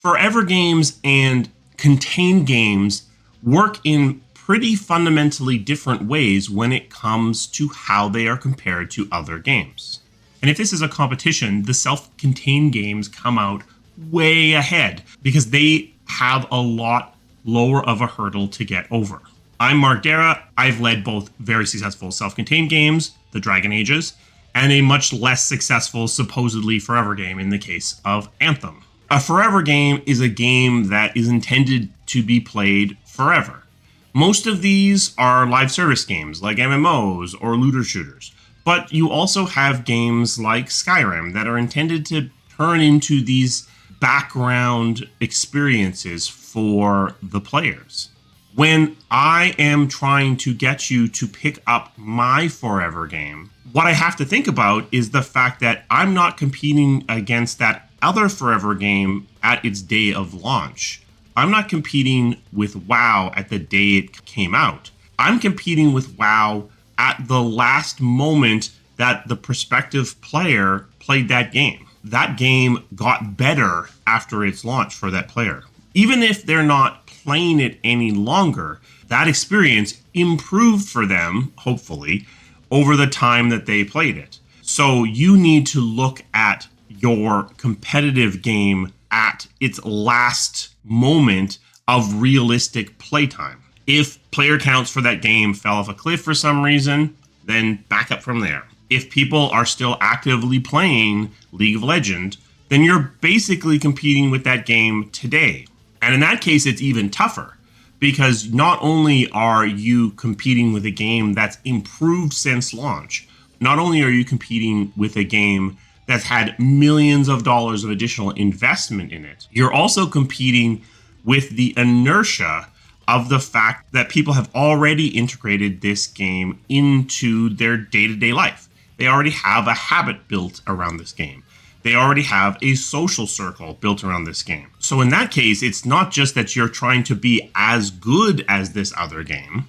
Forever games and contained games work in pretty fundamentally different ways when it comes to how they are compared to other games. And if this is a competition, the self-contained games come out way ahead because they have a lot lower of a hurdle to get over. I'm Mark Darrah. I've led both very successful self-contained games, the Dragon Ages, and a much less successful supposedly forever game in the case of Anthem. A forever game is a game that is intended to be played forever. Most of these are live service games like MMOs or looter shooters, but you also have games like Skyrim that are intended to turn into these background experiences for the players. When I am trying to get you to pick up my forever game, what I have to think about is the fact that I'm not competing against that other forever game at its day of launch. I'm not competing with WoW at the day it came out. I'm competing with WoW at the last moment that the prospective player played that game. That game got better after its launch for that player. Even if they're not playing it any longer, that experience improved for them, hopefully, over the time that they played it. So you need to look at your competitive game at its last moment of realistic playtime. If player counts for that game fell off a cliff for some reason, then back up from there. If people are still actively playing League of Legends, then you're basically competing with that game today. And in that case, it's even tougher because not only are you competing with a game that's improved since launch, not only are you competing with a game that's had millions of dollars of additional investment in it, you're also competing with the inertia of the fact that people have already integrated this game into their day-to-day life. They already have a habit built around this game. They already have a social circle built around this game. So in that case, it's not just that you're trying to be as good as this other game,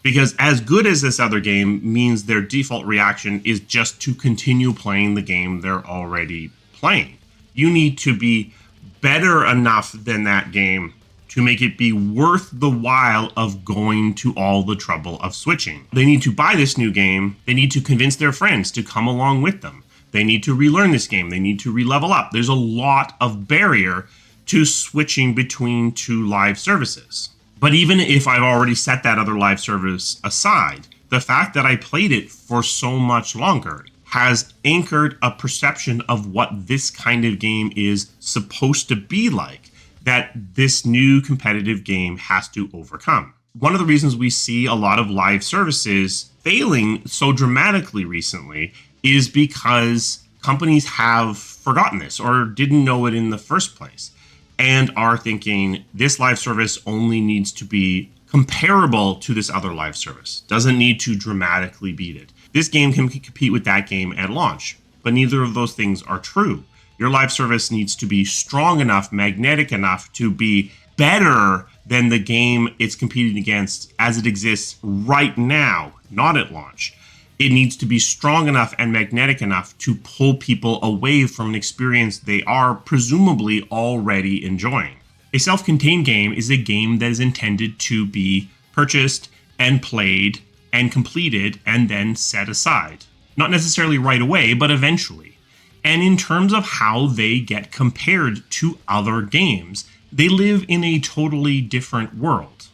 because as good as this other game means their default reaction is just to continue playing the game they're already playing. You need to be better enough than that game to make it be worth the while of going to all the trouble of switching. They need to buy this new game. They need to convince their friends to come along with them. They need to relearn this game. They need to re-level up. There's a lot of barrier to switching between two live services. But even if I've already set that other live service aside, the fact that I played it for so much longer has anchored a perception of what this kind of game is supposed to be like that this new competitive game has to overcome. One of the reasons we see a lot of live services failing so dramatically recently is because companies have forgotten this or didn't know it in the first place and are thinking this live service only needs to be comparable to this other live service, doesn't need to dramatically beat it. This game can compete with that game at launch, but neither of those things are true. Your live service needs to be strong enough, magnetic enough to be better than the game it's competing against as it exists right now, not at launch. It needs to be strong enough and magnetic enough to pull people away from an experience they are presumably already enjoying. A self-contained game is a game that is intended to be purchased and played and completed and then set aside. Not necessarily right away, but eventually. And in terms of how they get compared to other games, they live in a totally different world.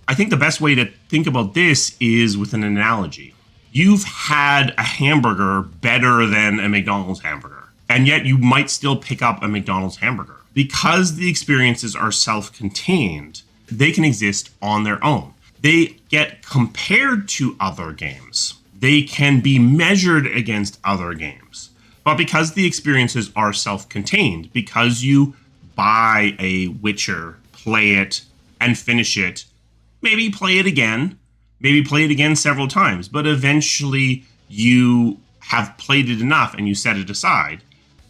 I think the best way to think about this is with an analogy. You've had a hamburger better than a McDonald's hamburger, and yet you might still pick up a McDonald's hamburger. Because the experiences are self-contained, they can exist on their own. They get compared to other games. They can be measured against other games. But because the experiences are self-contained, because you buy a Witcher, play it, and finish it, maybe play it again several times, but eventually you have played it enough and you set it aside.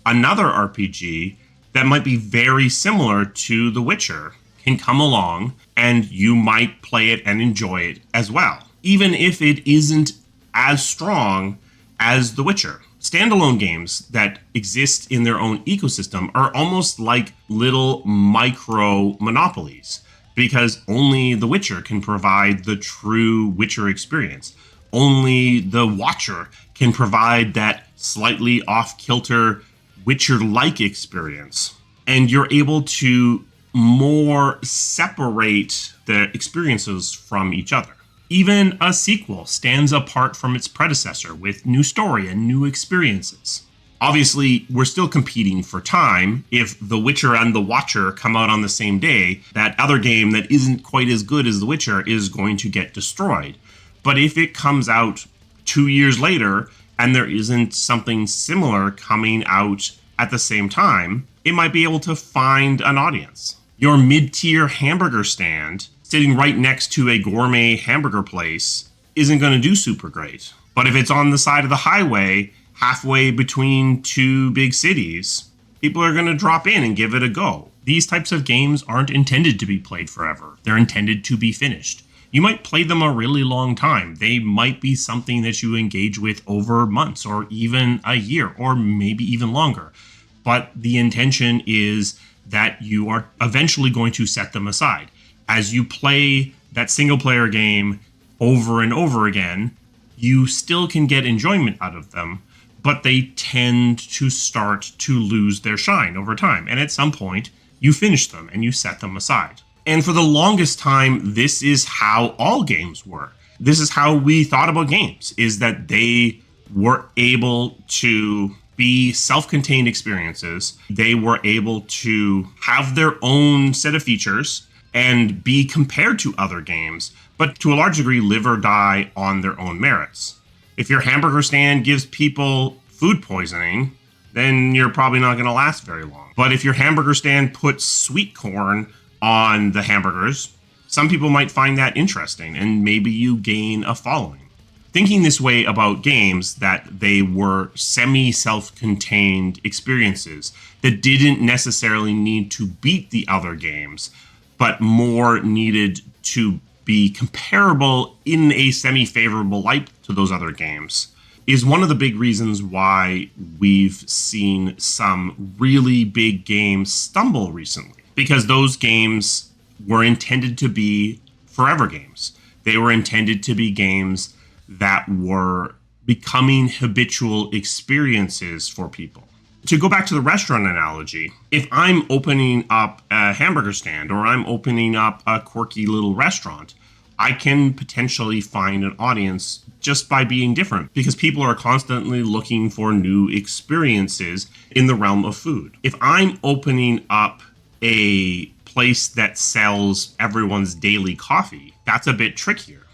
Another RPG that might be very similar to The Witcher can come along and you might play it and enjoy it as well, even if it isn't as strong as The Witcher. Standalone games that exist in their own ecosystem are almost like little micro-monopolies, because only the Witcher can provide the true Witcher experience. Only the Watcher can provide that slightly off-kilter Witcher-like experience. And you're able to more separate the experiences from each other. Even a sequel stands apart from its predecessor with new story and new experiences. Obviously, we're still competing for time. If The Witcher and The Watcher come out on the same day, that other game that isn't quite as good as The Witcher is going to get destroyed. But if it comes out 2 years later and there isn't something similar coming out at the same time, it might be able to find an audience. Your mid-tier hamburger stand sitting right next to a gourmet hamburger place isn't going to do super great. But if it's on the side of the highway, halfway between two big cities, people are going to drop in and give it a go. These types of games aren't intended to be played forever. They're intended to be finished. You might play them a really long time. They might be something that you engage with over months or even a year or maybe even longer. But the intention is that you are eventually going to set them aside. As you play that single player game over and over again, you still can get enjoyment out of them, but they tend to start to lose their shine over time. And at some point, you finish them and you set them aside. And for the longest time, this is how all games were. This is how we thought about games, is that they were able to be self-contained experiences. They were able to have their own set of features and be compared to other games, but to a large degree live or die on their own merits. If your hamburger stand gives people food poisoning, then you're probably not going to last very long. But if your hamburger stand puts sweet corn on the hamburgers, some people might find that interesting, and maybe you gain a following. Thinking this way about games, that they were semi-self-contained experiences that didn't necessarily need to beat the other games, but more needed to be comparable in a semi-favorable light to those other games, is one of the big reasons why we've seen some really big games stumble recently. Because those games were intended to be forever games. They were intended to be games that were becoming habitual experiences for people. To go back to the restaurant analogy, if I'm opening up a hamburger stand or I'm opening up a quirky little restaurant, I can potentially find an audience just by being different, because people are constantly looking for new experiences in the realm of food. If I'm opening up a place that sells everyone's daily coffee, that's a bit trickier,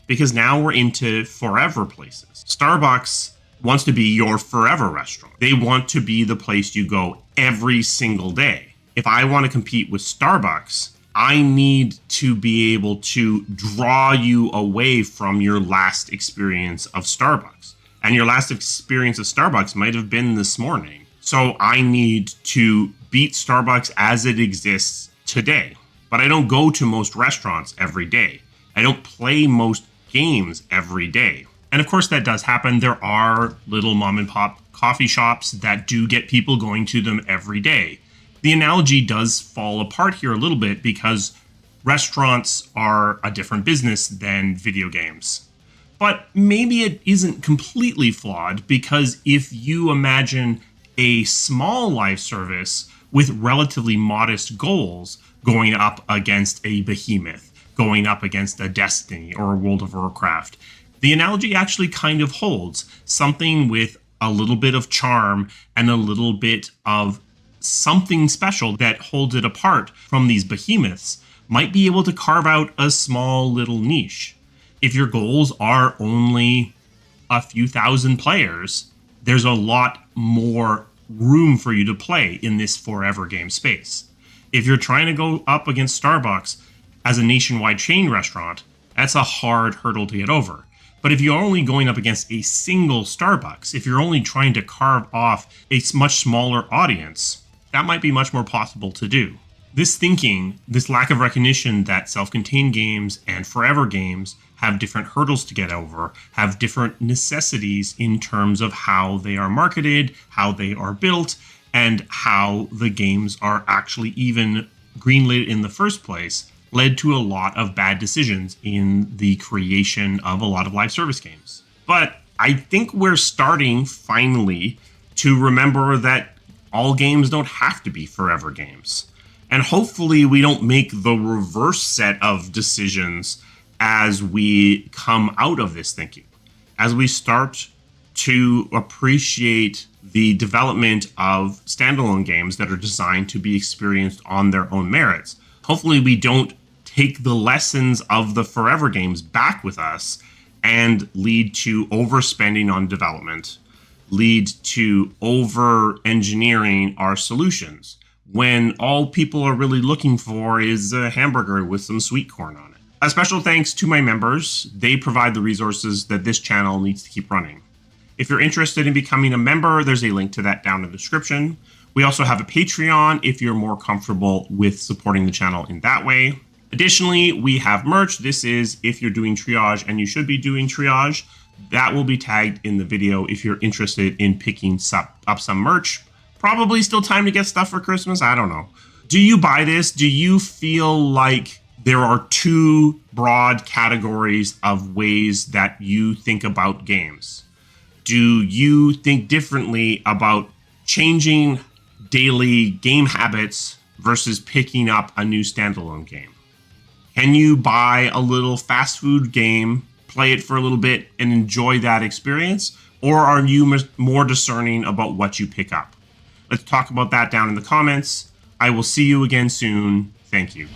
because now we're into forever places. Starbucks wants to be your forever restaurant. They want to be the place you go every single day. If I want to compete with Starbucks, I need to be able to draw you away from your last experience of Starbucks. And your last experience of Starbucks might have been this morning. So I need to beat Starbucks as it exists today. But I don't go to most restaurants every day. I don't play most games every day. And of course that does happen. There are little mom and pop coffee shops that do get people going to them every day. The analogy does fall apart here a little bit because restaurants are a different business than video games. But maybe it isn't completely flawed, because if you imagine a small live service with relatively modest goals going up against a behemoth, going up against a Destiny or a World of Warcraft, the analogy actually kind of holds. Something with a little bit of charm and a little bit of something special that holds it apart from these behemoths might be able to carve out a small little niche. If your goals are only a few thousand players, there's a lot more room for you to play in this forever game space. If you're trying to go up against Starbucks as a nationwide chain restaurant, that's a hard hurdle to get over. But if you're only going up against a single Starbucks, if you're only trying to carve off a much smaller audience, that might be much more possible to do. This thinking, this lack of recognition that self-contained games and forever games have different hurdles to get over, have different necessities in terms of how they are marketed, how they are built, and how the games are actually even greenlit in the first place, led to a lot of bad decisions in the creation of a lot of live service games. But I think we're starting finally to remember that all games don't have to be forever games. And hopefully we don't make the reverse set of decisions as we come out of this thinking, as we start to appreciate the development of standalone games that are designed to be experienced on their own merits. Hopefully we don't take the lessons of the forever games back with us and lead to overspending on development, lead to over-engineering our solutions, when all people are really looking for is a hamburger with some sweet corn on it. A special thanks to my members. They provide the resources that this channel needs to keep running. If you're interested in becoming a member, there's a link to that down in the description. We also have a Patreon if you're more comfortable with supporting the channel in that way. Additionally, we have merch. This is if you're doing triage, and you should be doing triage. That will be tagged in the video if you're interested in picking up some merch. Probably still time to get stuff for Christmas. I don't know. Do you buy this? Do you feel like there are two broad categories of ways that you think about games? Do you think differently about changing daily game habits versus picking up a new standalone game? Can you buy a little fast food game, play it for a little bit, and enjoy that experience? Or are you more discerning about what you pick up? Let's talk about that down in the comments. I will see you again soon. Thank you.